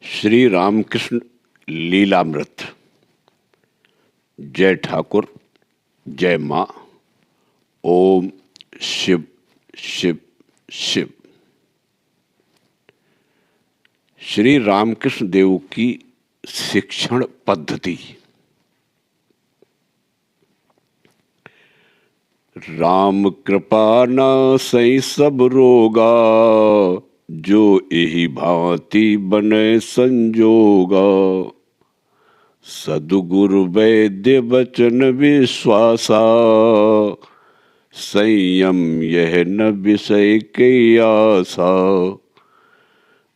श्री रामकृष्ण लीलामृत। जय ठाकुर, जय माँ। ओम शिव शिव शिव। श्री रामकृष्ण देव की शिक्षण पद्धति। राम कृपा न सही सब रोगा, जो यही भांति बने संजोगा। सदगुरु वैद्य वचन विश्वासा, संयम यह न विषय के आशा।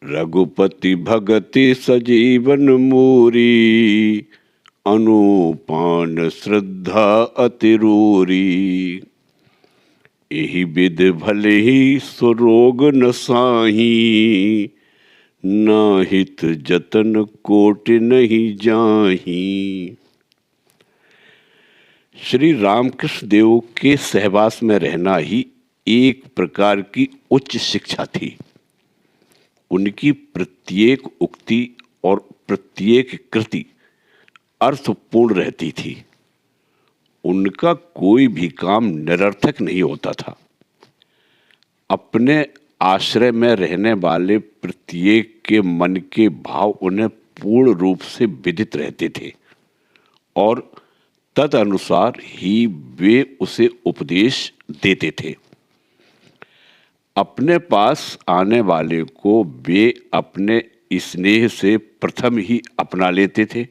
रघुपति भगति सजीवन मूरी, अनुपान श्रद्धा अतिरूरी। यही विध भले ही सुरोग न साही, ना हित जतन कोट नहीं जाही। श्री रामकृष्ण देव के सहवास में रहना ही एक प्रकार की उच्च शिक्षा थी। उनकी प्रत्येक उक्ति और प्रत्येक कृति अर्थपूर्ण रहती थी। उनका कोई भी काम निरर्थक नहीं होता था। अपने आश्रय में रहने वाले प्रत्येक के मन के भाव उन्हें पूर्ण रूप से विदित रहते थे और तदनुसार ही वे उसे उपदेश देते थे। अपने पास आने वाले को वे अपने स्नेह से प्रथम ही अपना लेते थे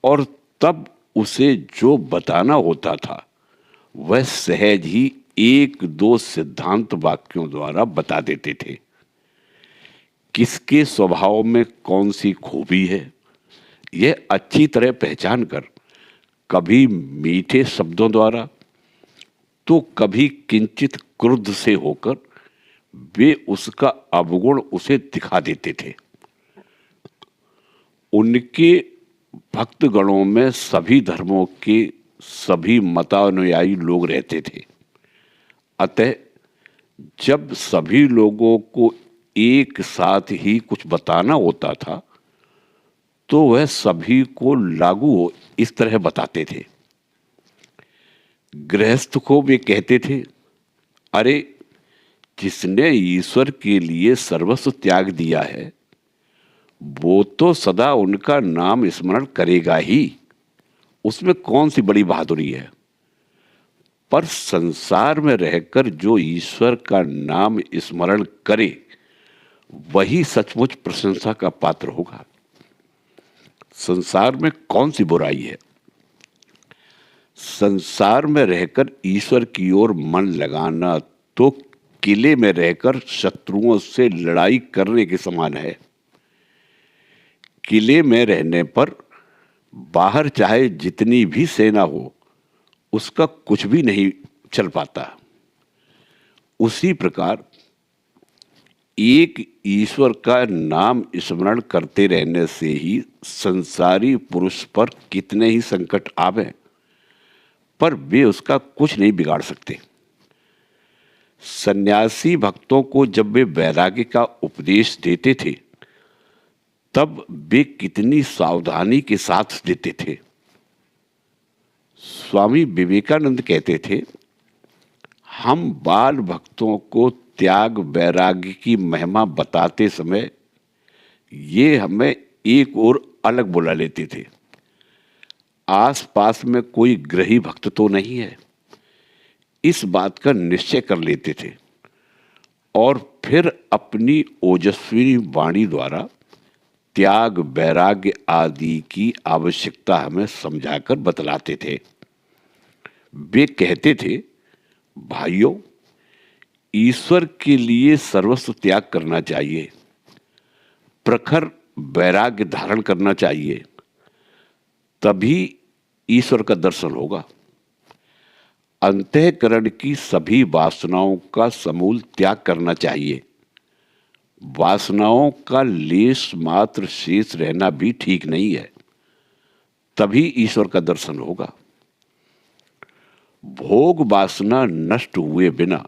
और तब उसे जो बताना होता था वह सहज ही एक दो सिद्धांत वाक्यों द्वारा बता देते थे। किसके स्वभाव में कौन सी खूबी है, यह अच्छी तरह पहचान कर कभी मीठे शब्दों द्वारा तो कभी किंचित क्रुद्ध से होकर वे उसका अवगुण उसे दिखा देते थे। उनके भक्तगणों में सभी धर्मों के सभी मतानुयायी लोग रहते थे। अतः जब सभी लोगों को एक साथ ही कुछ बताना होता था तो वह सभी को लागू हो इस तरह बताते थे। गृहस्थ को वे कहते थे, अरे जिसने ईश्वर के लिए सर्वस्व त्याग दिया है वो तो सदा उनका नाम स्मरण करेगा ही, उसमें कौन सी बड़ी बहादुरी है। पर संसार में रहकर जो ईश्वर का नाम स्मरण करे वही सचमुच प्रशंसा का पात्र होगा। संसार में कौन सी बुराई है। संसार में रहकर ईश्वर की ओर मन लगाना तो किले में रहकर शत्रुओं से लड़ाई करने के समान है। किले में रहने पर बाहर चाहे जितनी भी सेना हो उसका कुछ भी नहीं चल पाता। उसी प्रकार एक ईश्वर का नाम स्मरण करते रहने से ही संसारी पुरुष पर कितने ही संकट आवे पर वे उसका कुछ नहीं बिगाड़ सकते। सन्यासी भक्तों को जब वे वैराग्य का उपदेश देते थे तब वे कितनी सावधानी के साथ देते थे। स्वामी विवेकानंद कहते थे, हम बाल भक्तों को त्याग वैराग्य की महिमा बताते समय ये हमें एक और अलग बुला लेते थे। आसपास में कोई ग्रही भक्त तो नहीं है, इस बात का निश्चय कर लेते थे और फिर अपनी ओजस्वी वाणी द्वारा त्याग वैराग्य आदि की आवश्यकता हमें समझाकर बतलाते थे। वे कहते थे, भाइयों ईश्वर के लिए सर्वस्व त्याग करना चाहिए, प्रखर वैराग्य धारण करना चाहिए, तभी ईश्वर का दर्शन होगा। अंतःकरण की सभी वासनाओं का समूल त्याग करना चाहिए। वासनाओं का लेश मात्र शेष रहना भी ठीक नहीं है, तभी ईश्वर का दर्शन होगा। भोग वासना नष्ट हुए बिना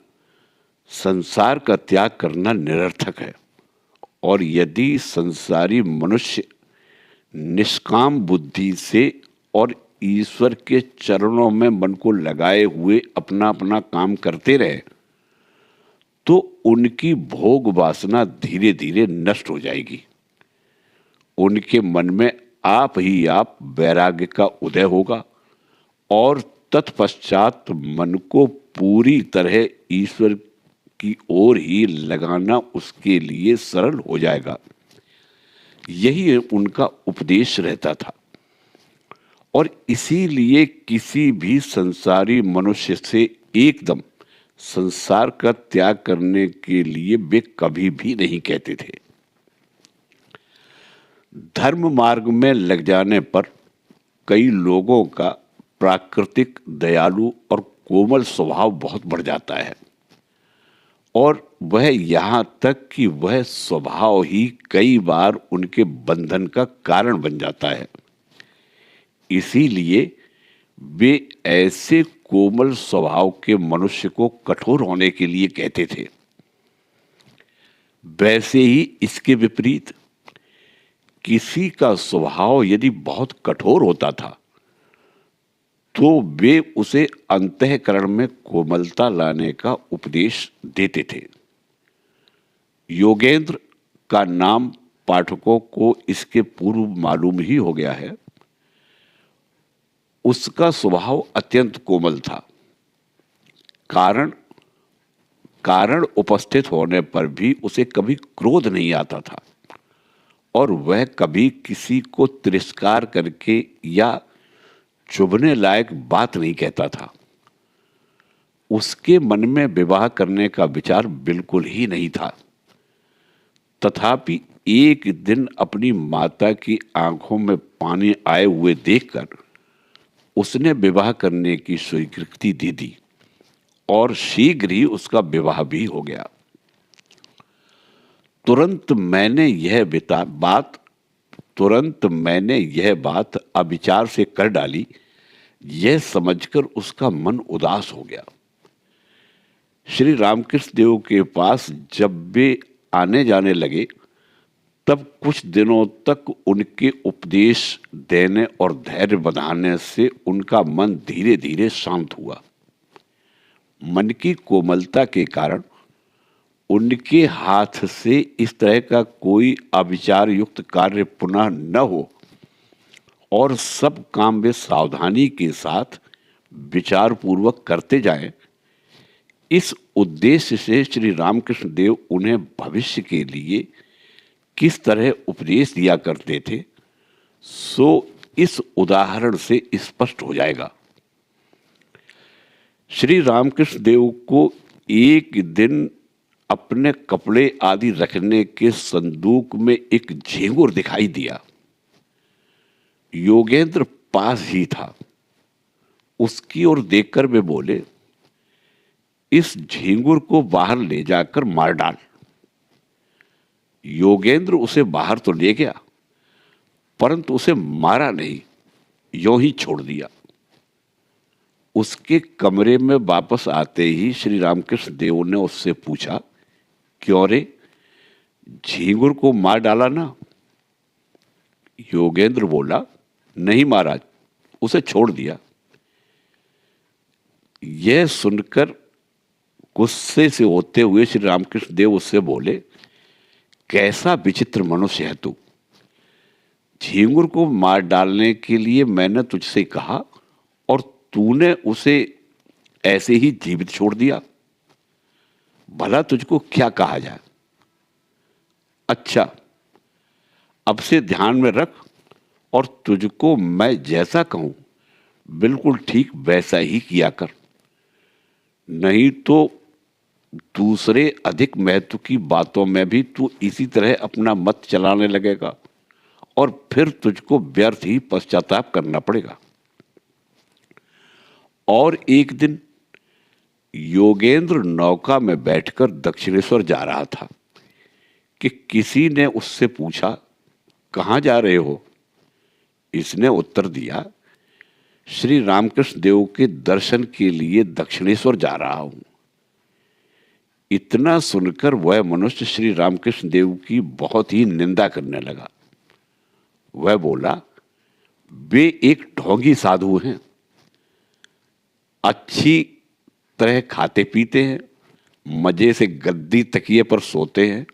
संसार का त्याग करना निरर्थक है और यदि संसारी मनुष्य निष्काम बुद्धि से और ईश्वर के चरणों में मन को लगाए हुए अपना अपना काम करते रहे तो उनकी भोग वासना धीरे धीरे नष्ट हो जाएगी। उनके मन में आप ही आप वैराग्य का उदय होगा और तत्पश्चात मन को पूरी तरह ईश्वर की ओर ही लगाना उसके लिए सरल हो जाएगा। यही उनका उपदेश रहता था और इसीलिए किसी भी संसारी मनुष्य से एकदम संसार का त्याग करने के लिए वे कभी भी नहीं कहते थे। धर्म मार्ग में लग जाने पर कई लोगों का प्राकृतिक दयालु और कोमल स्वभाव बहुत बढ़ जाता है और वह यहाँ तक कि वह स्वभाव ही कई बार उनके बंधन का कारण बन जाता है। इसीलिए वे ऐसे कोमल स्वभाव के मनुष्य को कठोर होने के लिए कहते थे। वैसे ही इसके विपरीत किसी का स्वभाव यदि बहुत कठोर होता था तो वे उसे अंतःकरण में कोमलता लाने का उपदेश देते थे। योगेंद्र का नाम पाठकों को इसके पूर्व मालूम ही हो गया है। उसका स्वभाव अत्यंत कोमल था। कारण उपस्थित होने पर भी उसे कभी क्रोध नहीं आता था और वह कभी किसी को तिरस्कार करके या चुभने लायक बात नहीं कहता था। उसके मन में विवाह करने का विचार बिल्कुल ही नहीं था। तथापि एक दिन अपनी माता की आंखों में पानी आए हुए देखकर उसने विवाह करने की स्वीकृति दे दी और शीघ्र ही उसका विवाह भी हो गया। तुरंत मैंने यह बात अविचार से कर डाली, यह समझकर उसका मन उदास हो गया। श्री रामकृष्ण देव के पास जब वे आने जाने लगे तब कुछ दिनों तक उनके उपदेश देने और धैर्य बंधाने से उनका मन धीरे धीरे शांत हुआ। मन की कोमलता के कारण उनके हाथ से इस तरह का कोई अविचार युक्त कार्य पुनः न हो और सब काम वे सावधानी के साथ विचार पूर्वक करते जाएं। इस उद्देश्य से श्री रामकृष्ण देव उन्हें भविष्य के लिए किस तरह उपदेश दिया करते थे सो इस उदाहरण से स्पष्ट हो जाएगा। श्री रामकृष्ण देव को एक दिन अपने कपड़े आदि रखने के संदूक में एक झींगुर दिखाई दिया। योगेंद्र पास ही था। उसकी ओर देखकर वे बोले, इस झींगुर को बाहर ले जाकर मार डाल। योगेंद्र उसे बाहर तो ले गया परंतु उसे मारा नहीं, यूं ही छोड़ दिया। उसके कमरे में वापस आते ही श्री रामकृष्ण देव ने उससे पूछा, क्यों रे, झींगुर को मार डाला ना? योगेंद्र बोला, नहीं महाराज, उसे छोड़ दिया। यह सुनकर गुस्से से होते हुए श्री रामकृष्ण देव उससे बोले, कैसा विचित्र मनुष्य है तू। झींगुर को मार डालने के लिए मैंने तुझसे कहा और तूने उसे ऐसे ही जीवित छोड़ दिया। भला तुझको क्या कहा जाए। अच्छा, अब से ध्यान में रख और तुझको मैं जैसा कहूं बिल्कुल ठीक वैसा ही किया कर, नहीं तो दूसरे अधिक महत्व की बातों में भी तू इसी तरह अपना मत चलाने लगेगा और फिर तुझको व्यर्थ ही पश्चाताप करना पड़ेगा। और एक दिन योगेंद्र नौका में बैठकर दक्षिणेश्वर जा रहा था कि किसी ने उससे पूछा, कहाँ जा रहे हो? इसने उत्तर दिया, श्री रामकृष्ण देव के दर्शन के लिए दक्षिणेश्वर जा रहा हूं। इतना सुनकर वह मनुष्य श्री रामकृष्ण देव की बहुत ही निंदा करने लगा। वह बोला, वे एक ढोंगी साधु हैं, अच्छी तरह खाते पीते हैं, मजे से गद्दी तकिए पर सोते हैं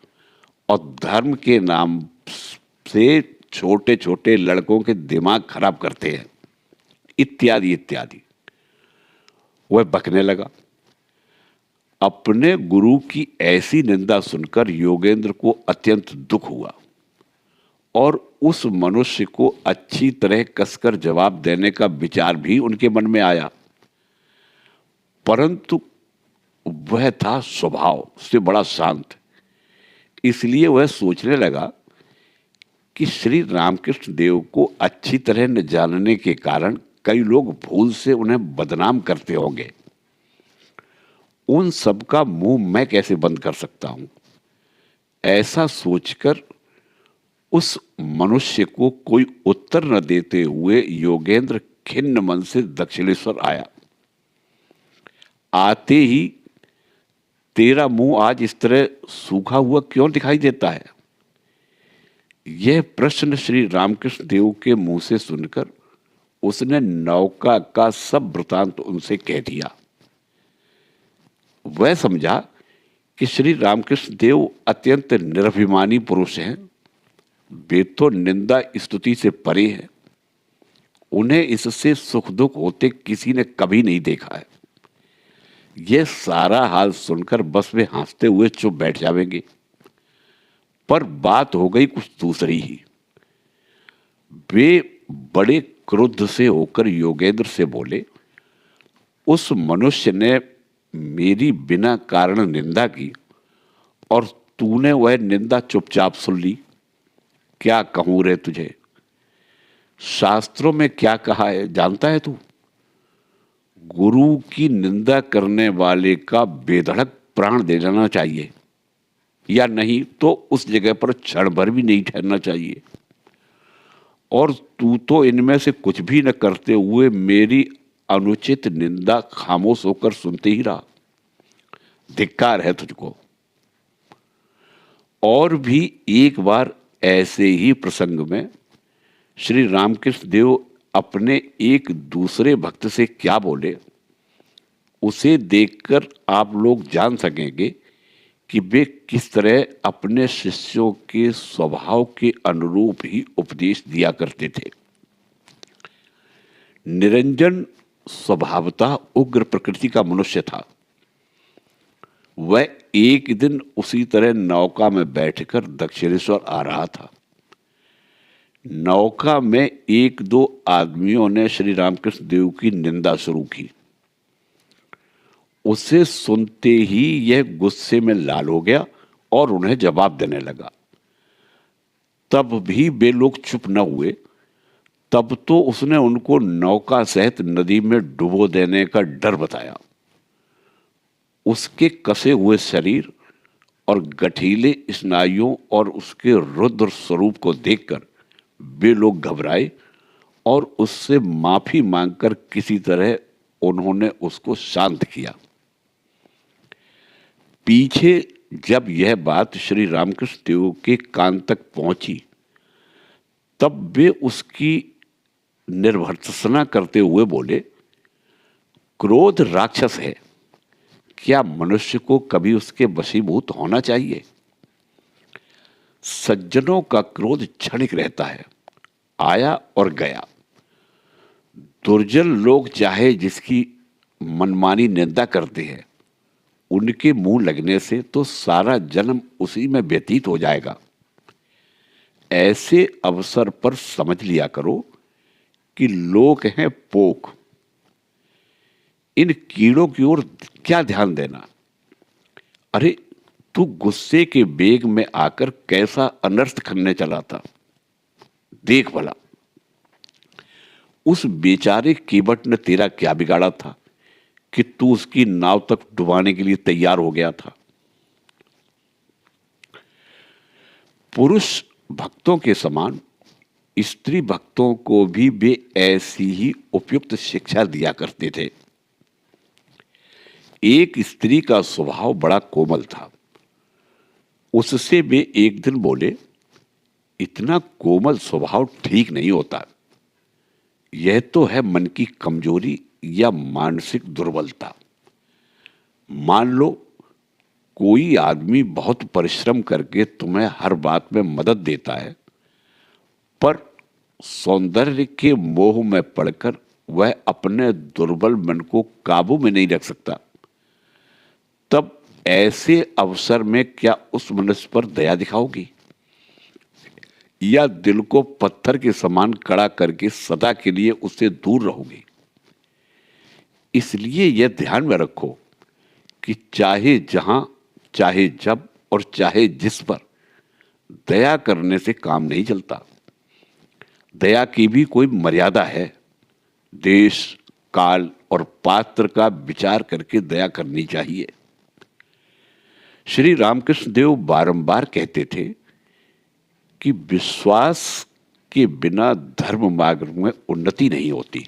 और धर्म के नाम से छोटे छोटे लड़कों के दिमाग खराब करते हैं, इत्यादि इत्यादि। वह बकने लगा। अपने गुरु की ऐसी निंदा सुनकर योगेंद्र को अत्यंत दुख हुआ और उस मनुष्य को अच्छी तरह कसकर जवाब देने का विचार भी उनके मन में आया, परंतु वह था स्वभाव से बड़ा शांत। इसलिए वह सोचने लगा कि श्री रामकृष्ण देव को अच्छी तरह न जानने के कारण कई लोग भूल से उन्हें बदनाम करते होंगे। उन सब का मुंह मैं कैसे बंद कर सकता हूं? ऐसा सोचकर उस मनुष्य को कोई उत्तर न देते हुए योगेंद्र खिन्न मन से दक्षिणेश्वर आया। आते ही, तेरा मुंह आज इस तरह सूखा हुआ क्यों दिखाई देता है? यह प्रश्न श्री रामकृष्ण देव के मुंह से सुनकर उसने नौका का सब वृतांत उनसे कह दिया। वह समझा कि श्री रामकृष्ण देव अत्यंत निरभिमानी पुरुष हैं। वे तो निंदा स्तुति से परे हैं। उन्हें इससे सुख दुख होते किसी ने कभी नहीं देखा है। यह सारा हाल सुनकर बस वे हंसते हुए चुप बैठ जाएंगे। पर बात हो गई कुछ दूसरी ही। वे बड़े क्रुद्ध से होकर योगेंद्र से बोले, उस मनुष्य ने मेरी बिना कारण निंदा की और तूने वह निंदा चुपचाप सुन ली। क्या कहूं रे तुझे? शास्त्रों में क्या कहा है जानता है तू? गुरु की निंदा करने वाले का बेधड़क प्राण दे जाना चाहिए, या नहीं तो उस जगह पर क्षण भर भी नहीं ठहरना चाहिए। और तू तो इनमें से कुछ भी न करते हुए मेरी अनुचित निंदा खामोश होकर सुनते ही रहा। धिक्कार है तुझको। और भी एक बार ऐसे ही प्रसंग में श्री रामकृष्ण देव अपने एक दूसरे भक्त से क्या बोले, उसे देखकर आप लोग जान सकेंगे कि वे किस तरह अपने शिष्यों के स्वभाव के अनुरूप ही उपदेश दिया करते थे। निरंजन स्वभावतः उग्र प्रकृति का मनुष्य था। वह एक दिन उसी तरह नौका में बैठकर दक्षिणेश्वर आ रहा था। नौका में एक दो आदमियों ने श्री रामकृष्ण देव की निंदा शुरू की। उसे सुनते ही यह गुस्से में लाल हो गया और उन्हें जवाब देने लगा। तब भी वे लोग चुप न हुए। तब तो उसने उनको नौका सहित नदी में डुबो देने का डर बताया। उसके कसे हुए शरीर और गठीले स्नायुओं और उसके रुद्र स्वरूप को देखकर वे लोग घबराए और उससे माफी मांगकर किसी तरह उन्होंने उसको शांत किया। पीछे जब यह बात श्री रामकृष्ण देव के कान तक पहुंची, तब वे उसकी निर्भर्त्सना करते हुए बोले, क्रोध राक्षस है, क्या मनुष्य को कभी उसके वशीभूत होना चाहिए? सज्जनों का क्रोध क्षणिक रहता है, आया और गया। दुर्जन लोग चाहे जिसकी मनमानी निंदा करते हैं, उनके मुंह लगने से तो सारा जन्म उसी में व्यतीत हो जाएगा। ऐसे अवसर पर समझ लिया करो कि लोग हैं पोक। इन कीड़ों की ओर क्या ध्यान देना? अरे, तू गुस्से के बेग में आकर कैसा अनर्थ करने चला था, देख भला। उस बेचारे कीबट ने तेरा क्या बिगाड़ा था कि तू उसकी नाव तक डुबाने के लिए तैयार हो गया था? पुरुष भक्तों के समान स्त्री भक्तों को भी वे ऐसी ही उपयुक्त शिक्षा दिया करते थे। एक स्त्री का स्वभाव बड़ा कोमल था। उससे वे एक दिन बोले, इतना कोमल स्वभाव ठीक नहीं होता, यह तो है मन की कमजोरी या मानसिक दुर्बलता। मान लो कोई आदमी बहुत परिश्रम करके तुम्हें हर बात में मदद देता है, पर सौंदर्य के मोह में पड़कर वह अपने दुर्बल मन को काबू में नहीं रख सकता, तब ऐसे अवसर में क्या उस मनुष्य पर दया दिखाओगी या दिल को पत्थर के समान कड़ा करके सदा के लिए उससे दूर रहोगी? इसलिए यह ध्यान में रखो कि चाहे जहां, चाहे जब और चाहे जिस पर दया करने से काम नहीं चलता। दया की भी कोई मर्यादा है। देश, काल और पात्र का विचार करके दया करनी चाहिए। श्री रामकृष्ण देव बारंबार कहते थे कि विश्वास के बिना धर्म मार्ग में उन्नति नहीं होती।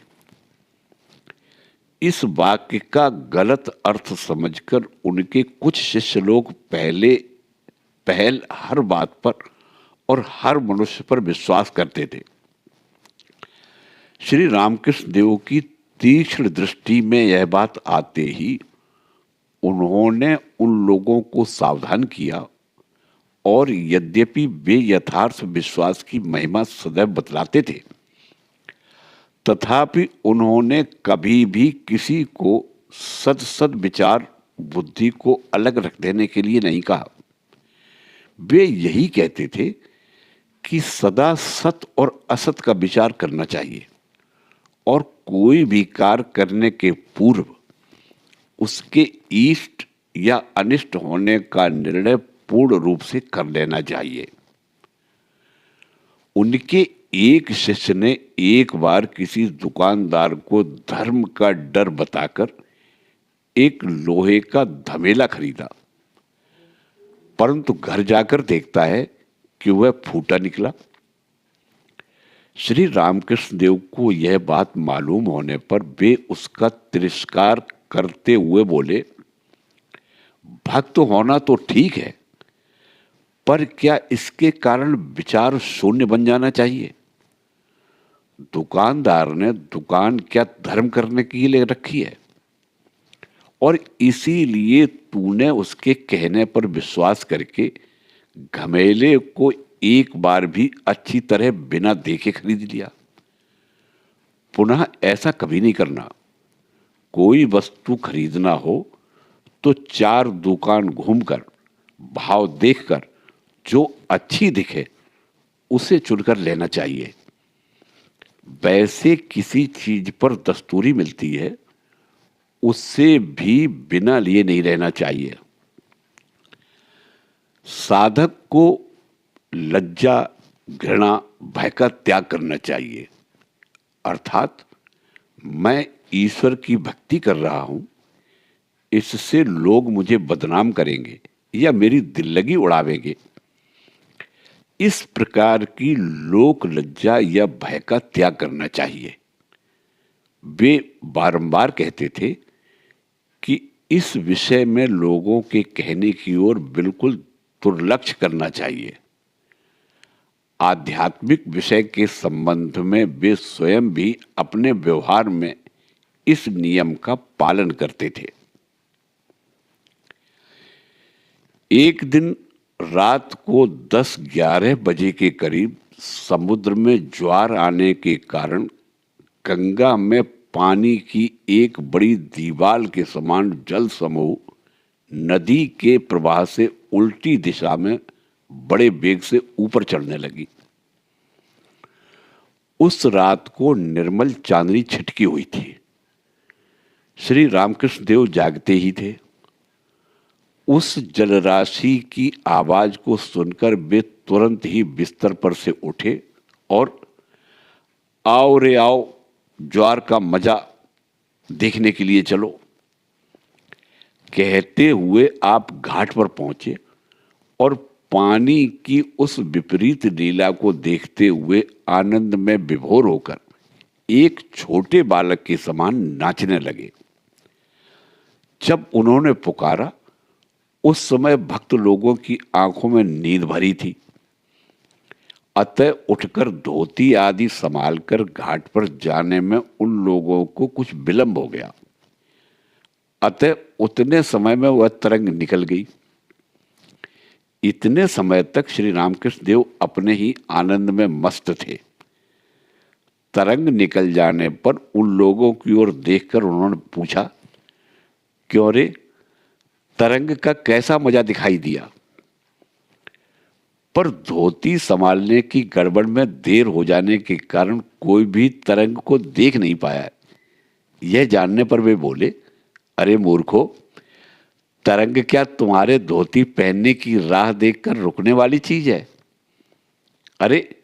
इस वाक्य का गलत अर्थ समझकर उनके कुछ शिष्य लोग पहल हर बात पर और हर मनुष्य पर विश्वास करते थे। श्री रामकृष्ण देव की तीक्ष्ण दृष्टि में यह बात आते ही उन्होंने उन लोगों को सावधान किया, और यद्यपि वे यथार्थ विश्वास की महिमा सदैव बतलाते थे, तथापि उन्होंने कभी भी किसी को सद विचार बुद्धि को अलग रख देने के लिए नहीं कहा। वे यही कहते थे कि सदा सत और असत का विचार करना चाहिए, और कोई भी कार्य करने के पूर्व उसके इष्ट या अनिष्ट होने का निर्णय पूर्ण रूप से कर लेना चाहिए। उनके एक शिष्य ने एक बार किसी दुकानदार को धर्म का डर बताकर एक लोहे का धमेला खरीदा, परंतु घर जाकर देखता है कि वह फूटा निकला। श्री रामकृष्ण देव को यह बात मालूम होने पर वे उसका तिरस्कार करते हुए बोले, भक्त होना तो ठीक है, पर क्या इसके कारण विचार शून्य बन जाना चाहिए? दुकानदार ने दुकान क्या धर्म करने के लिए रखी है, और इसीलिए तूने उसके कहने पर विश्वास करके घमेले को एक बार भी अच्छी तरह बिना देखे खरीद लिया। पुनः ऐसा कभी नहीं करना। कोई वस्तु खरीदना हो तो 4 दुकान घूमकर, भाव देखकर जो अच्छी दिखे उसे चुनकर लेना चाहिए। वैसे किसी चीज पर दस्तूरी मिलती है, उससे भी बिना लिए नहीं रहना चाहिए। साधक को लज्जा, घृणा, भय का त्याग करना चाहिए। अर्थात मैं ईश्वर की भक्ति कर रहा हूं, इससे लोग मुझे बदनाम करेंगे या मेरी दिल्लगी उड़ावेंगे, इस प्रकार की लोक लज्जा या भय का त्याग करना चाहिए। वे बारंबार कहते थे कि इस विषय में लोगों के कहने की ओर बिल्कुल दुर्लक्ष्य करना चाहिए। आध्यात्मिक विषय के संबंध में वे स्वयं भी अपने व्यवहार में इस नियम का पालन करते थे। एक दिन रात को 10-11 बजे के करीब समुद्र में ज्वार आने के कारण गंगा में पानी की एक बड़ी दीवार के समान जल समूह नदी के प्रवाह से उल्टी दिशा में बड़े वेग से ऊपर चढ़ने लगी। उस रात को निर्मल चांदनी छिटकी हुई थी। श्री रामकृष्ण देव जागते ही थे। उस जलराशि की आवाज को सुनकर वे तुरंत ही बिस्तर पर से उठे और आओ रे आओ, ज्वार का मजा देखने के लिए चलो, कहते हुए आप घाट पर पहुंचे और पानी की उस विपरीत लीला को देखते हुए आनंद में विभोर होकर एक छोटे बालक के समान नाचने लगे। जब उन्होंने पुकारा, उस समय भक्त लोगों की आंखों में नींद भरी थी। अतः उठकर धोती आदि संभालकर घाट पर जाने में उन लोगों को कुछ विलंब हो गया। अतः उतने समय में वह तरंग निकल गई। इतने समय तक श्री रामकृष्ण देव अपने ही आनंद में मस्त थे। तरंग निकल जाने पर उन लोगों की ओर देखकर उन्होंने पूछा, क्यों रे, तरंग का कैसा मजा दिखाई दिया? पर धोती संभालने की गड़बड़ में देर हो जाने के कारण कोई भी तरंग को देख नहीं पाया। यह जानने पर वे बोले, अरे मूर्खो, तरंग क्या तुम्हारे धोती पहनने की राह देखकर रुकने वाली चीज है? अरे,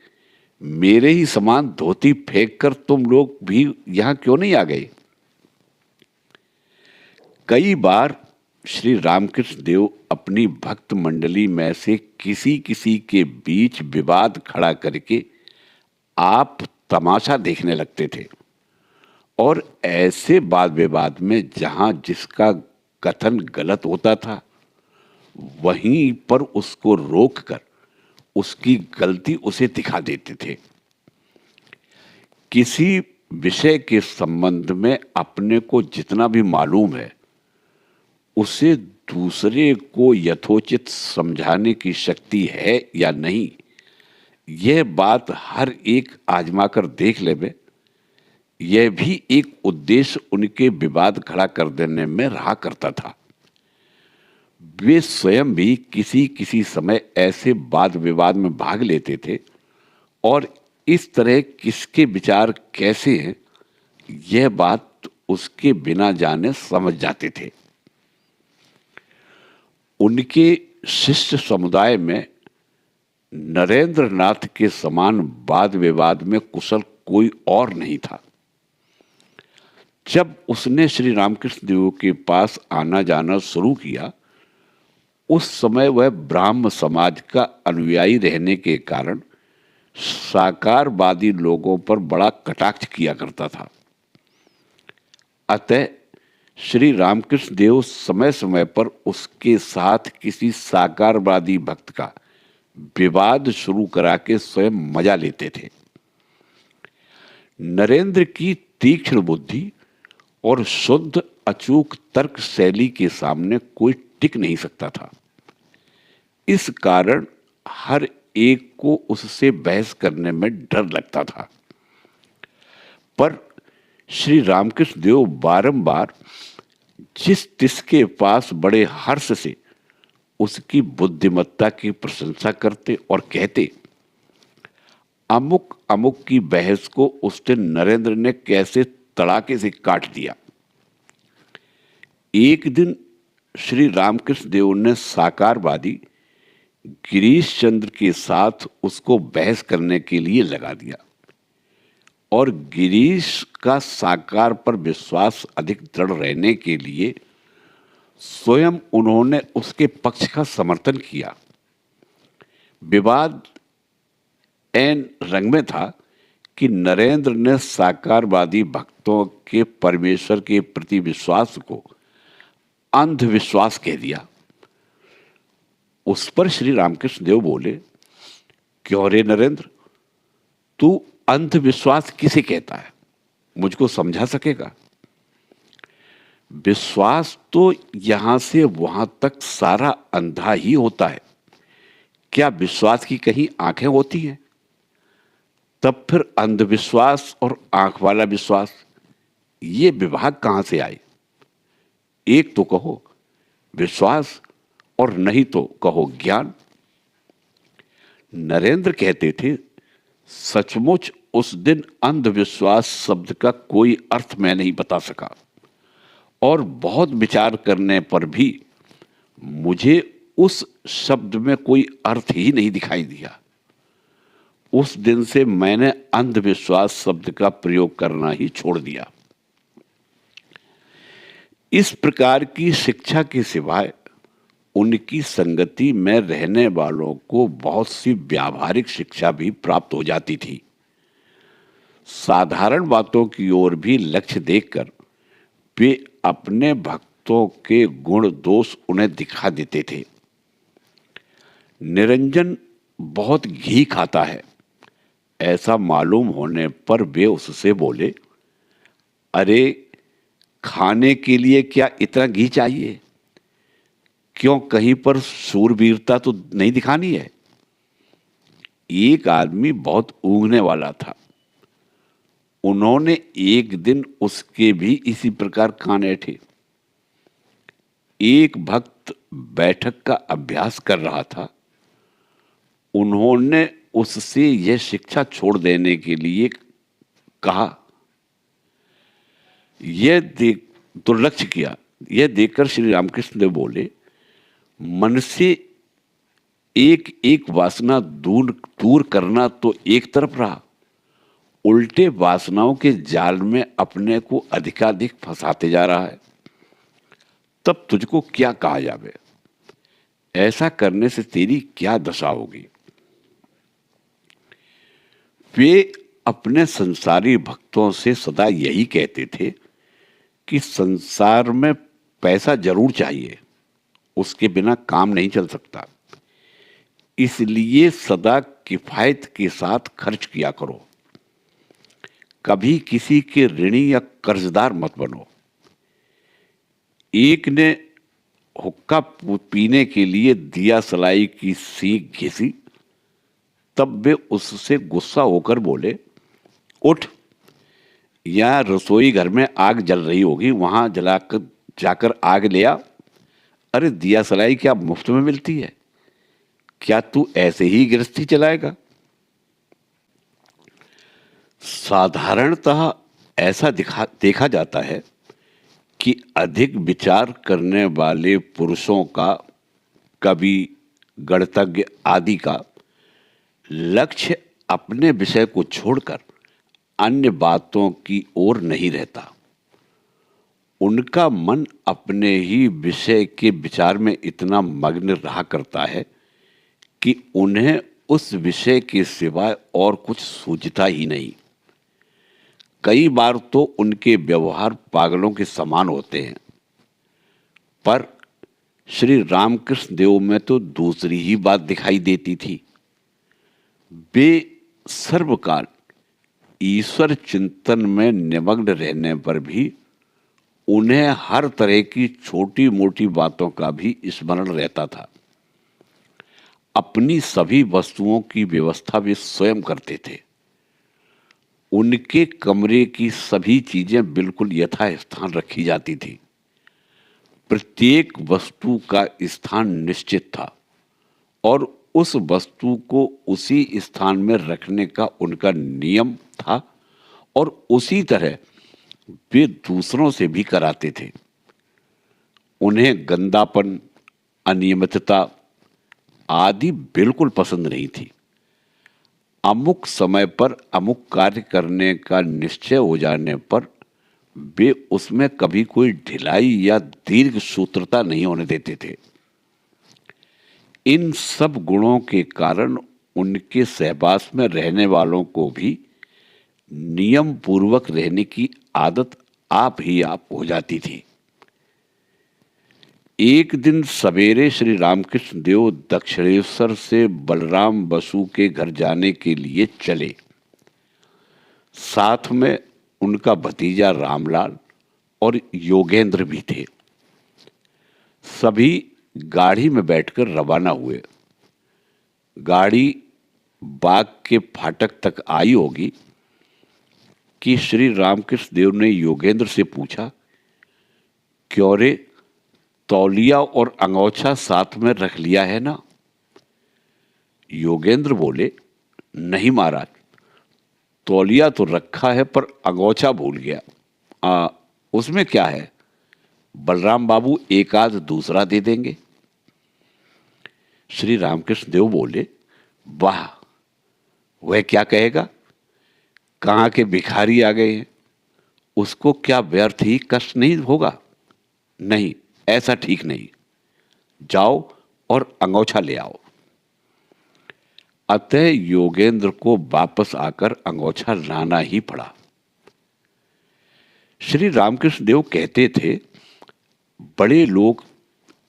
मेरे ही समान धोती फेंक कर तुम लोग भी यहां क्यों नहीं आ गए? कई बार श्री रामकृष्ण देव अपनी भक्त मंडली में से किसी किसी के बीच विवाद खड़ा करके आप तमाशा देखने लगते थे और ऐसे वाद विवाद में जहां जिसका कथन गलत होता था, वहीं पर उसको रोककर उसकी गलती उसे दिखा देते थे। किसी विषय के संबंध में अपने को जितना भी मालूम है, उसे दूसरे को यथोचित समझाने की शक्ति है या नहीं, यह बात हर एक आजमा कर देख लेवे। यह भी एक उद्देश्य उनके विवाद खड़ा कर देने में रहा करता था। वे स्वयं भी किसी किसी समय ऐसे वाद विवाद में भाग लेते थे और इस तरह किसके विचार कैसे हैं, यह बात उसके बिना जाने समझ जाते थे। उनके शिष्य समुदाय में नरेंद्र नाथ के समान वाद विवाद में कुशल कोई और नहीं था। जब उसने श्री रामकृष्ण देव के पास आना जाना शुरू किया, उस समय वह ब्राह्म समाज का अनुयायी रहने के कारण साकारवादी लोगों पर बड़ा कटाक्ष किया करता था। अतः श्री रामकृष्ण देव समय समय पर उसके साथ किसी साकारवादी भक्त का विवाद शुरू करा के स्वयं मजा लेते थे। नरेंद्र की तीक्ष्ण बुद्धि और शुद्ध अचूक तर्क शैली के सामने कोई टिक नहीं सकता था। इस कारण हर एक को उससे बहस करने में डर लगता था। पर श्री रामकृष्ण देव बारंबार जिस तिसके पास बड़े हर्ष से उसकी बुद्धिमत्ता की प्रशंसा करते और कहते, अमुक अमुक की बहस को उस दिन नरेंद्र ने कैसे तड़ाके से काट दिया। एक दिन श्री रामकृष्ण देव ने साकारवादी गिरीश चंद्र के साथ उसको बहस करने के लिए लगा दिया और गिरीश का साकार पर विश्वास अधिक दृढ़ रहने के लिए स्वयं उन्होंने उसके पक्ष का समर्थन किया। विवाद ऐन रंग में था कि नरेंद्र ने साकारवादी भक्तों के परमेश्वर के प्रति विश्वास को अंधविश्वास कह दिया। उस पर श्री रामकृष्ण देव बोले, क्यों रे नरेंद्र, तू अंधविश्वास किसे कहता है? मुझको समझा सकेगा? विश्वास तो यहां से वहां तक सारा अंधा ही होता है। क्या विश्वास की कहीं आंखें होती हैं? तब फिर अंधविश्वास और आंख वाला विश्वास, ये विभाग कहां से आए? एक तो कहो विश्वास और नहीं तो कहो ज्ञान। नरेंद्र कहते थे, सचमुच उस दिन अंधविश्वास शब्द का कोई अर्थ मैं नहीं बता सका और बहुत विचार करने पर भी मुझे उस शब्द में कोई अर्थ ही नहीं दिखाई दिया। उस दिन से मैंने अंधविश्वास शब्द का प्रयोग करना ही छोड़ दिया। इस प्रकार की शिक्षा के सिवाय उनकी संगति में रहने वालों को बहुत सी व्यावहारिक शिक्षा भी प्राप्त हो जाती थी। साधारण बातों की ओर भी लक्ष्य देखकर वे अपने भक्तों भक्तों के गुण दोष उन्हें दिखा देते थे। निरंजन बहुत घी खाता है, ऐसा मालूम होने पर वे उससे बोले, अरे खाने के लिए क्या इतना घी चाहिए? क्यों, कहीं पर शूरवीरता तो नहीं दिखानी है? एक आदमी बहुत ऊँघने वाला था। उन्होंने एक दिन उसके भी इसी प्रकार कान ऐंठे। एक भक्त बैठक का अभ्यास कर रहा था। उन्होंने उससे यह शिक्षा छोड़ देने के लिए कहा। यह देख दुर्लक्ष्य किया। यह देखकर श्री रामकृष्ण देव बोले, मन से एक एक वासना दूर दूर करना तो एक तरफ रहा, उल्टे वासनाओं के जाल में अपने को अधिकाधिक फंसाते जा रहा है। तब तुझको क्या कहा जावे? ऐसा करने से तेरी क्या दशा होगी? वे अपने संसारी भक्तों से सदा यही कहते थे कि संसार में पैसा जरूर चाहिए, उसके बिना काम नहीं चल सकता। इसलिए सदा किफायत के साथ खर्च किया करो। कभी किसी के ऋणी या कर्जदार मत बनो। एक ने हुक्का पीने के लिए दिया सलाई की सीख घिसी, तब वे उससे गुस्सा होकर बोले, उठ, या रसोई घर में आग जल रही होगी, वहां जलाकर जाकर आग ले आ। अरे दिया सलाई क्या मुफ्त में मिलती है? क्या तू ऐसे ही गृहस्थी चलाएगा? साधारणतः ऐसा देखा जाता है कि अधिक विचार करने वाले पुरुषों का, कवि, गणतज्ञ आदि का लक्ष्य अपने विषय को छोड़कर अन्य बातों की ओर नहीं रहता। उनका मन अपने ही विषय के विचार में इतना मग्न रहा करता है कि उन्हें उस विषय के सिवाय और कुछ सूझता ही नहीं। कई बार तो उनके व्यवहार पागलों के समान होते हैं। पर श्री रामकृष्ण देव में तो दूसरी ही बात दिखाई देती थी। वे सर्वकाल ईश्वर चिंतन में निमग्न रहने पर भी उन्हें हर तरह की छोटी मोटी बातों का भी स्मरण रहता था। अपनी सभी वस्तुओं की व्यवस्था वे स्वयं करते थे। उनके कमरे की सभी चीजें बिल्कुल यथास्थान रखी जाती थी। प्रत्येक वस्तु का स्थान निश्चित था और उस वस्तु को उसी स्थान में रखने का उनका नियम था, और उसी तरह वे दूसरों से भी कराते थे। उन्हें गंदापन, अनियमितता आदि बिल्कुल पसंद नहीं थी। अमुक समय पर अमुक कार्य करने का निश्चय हो जाने पर वे उसमें कभी कोई ढिलाई या दीर्घ सूत्रता नहीं होने देते थे। इन सब गुणों के कारण उनके सहवास में रहने वालों को भी नियम पूर्वक रहने की आदत आप ही आप हो जाती थी। एक दिन सवेरे श्री रामकृष्ण देव दक्षिणेश्वर से बलराम बसु के घर जाने के लिए चले। साथ में उनका भतीजा रामलाल और योगेंद्र भी थे। सभी गाड़ी में बैठकर रवाना हुए। गाड़ी बाग के फाटक तक आई होगी कि श्री रामकृष्ण देव ने योगेंद्र से पूछा, क्यों रे, तौलिया और अंगोछा साथ में रख लिया है ना? योगेंद्र बोले, नहीं महाराज, तौलिया तो रखा है पर अंगोछा भूल गया। उसमें क्या है, बलराम बाबू एक आध दूसरा दे देंगे। श्री रामकृष्ण देव बोले, वाह, वह क्या कहेगा? कहाँ के भिखारी आ गए हैं, उसको क्या व्यर्थ ही कष्ट नहीं होगा? नहीं, ऐसा ठीक नहीं। जाओ और अंगोछा ले आओ। अतः योगेंद्र को वापस आकर अंगोछा लाना ही पड़ा। श्री रामकृष्ण देव कहते थे, बड़े लोग,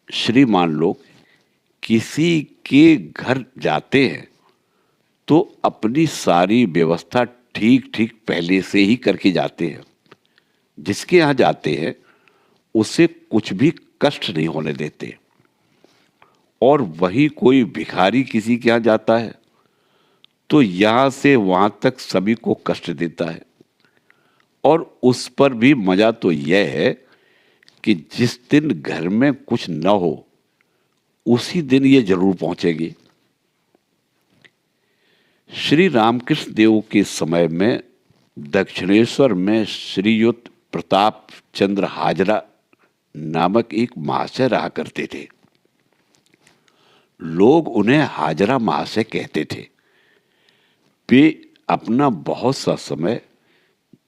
श्रीमान लोग किसी के घर जाते हैं तो अपनी सारी व्यवस्था ठीक ठीक पहले से ही करके जाते हैं। जिसके यहाँ जाते हैं उसे कुछ भी कष्ट नहीं होने देते। और वही कोई भिखारी किसी के यहाँ जाता है तो यहाँ से वहाँ तक सभी को कष्ट देता है। और उस पर भी मजा तो यह है कि जिस दिन घर में कुछ न हो उसी दिन ये जरूर पहुंचेगी। श्री रामकृष्ण देव के समय में दक्षिणेश्वर में श्रीयुत प्रताप चंद्र हाजरा नामक एक महाशय रहा करते थे। लोग उन्हें हाजरा महाशय कहते थे। वे अपना बहुत सा समय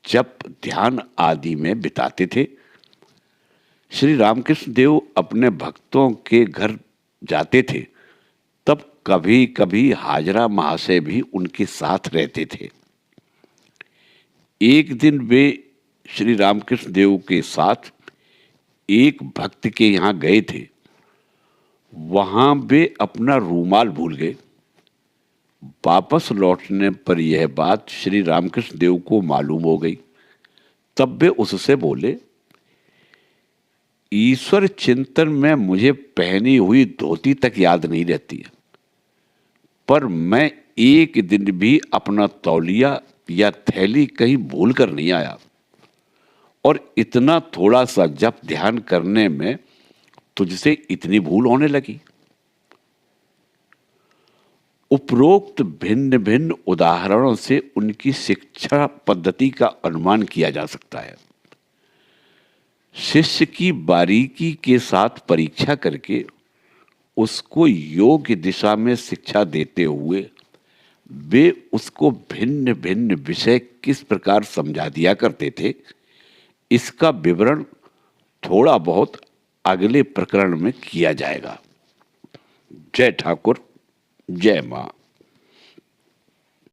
जप ध्यान आदि में बिताते थे। श्री रामकृष्ण देव अपने भक्तों के घर जाते थे तब कभी कभी हाजरा महाशय भी उनके साथ रहते थे। एक दिन वे श्री रामकृष्ण देव के साथ एक भक्त के यहाँ गए थे। वहां वे अपना रूमाल भूल गए। वापस लौटने पर यह बात श्री रामकृष्ण देव को मालूम हो गई। तब वे उससे बोले, ईश्वर चिंतन में मुझे पहनी हुई धोती तक याद नहीं रहती है, पर मैं एक दिन भी अपना तौलिया या थैली कहीं भूल कर नहीं आया। और इतना थोड़ा सा जप ध्यान करने में तुझसे इतनी भूल होने लगी। उपरोक्त भिन्न भिन्न उदाहरणों से उनकी शिक्षा पद्धति का अनुमान किया जा सकता है। शिष्य की बारीकी के साथ परीक्षा करके उसको योग्य दिशा में शिक्षा देते हुए वे उसको भिन्न भिन्न विषय किस प्रकार समझा दिया करते थे, इसका विवरण थोड़ा बहुत अगले प्रकरण में किया जाएगा। जय ठाकुर, जय मां।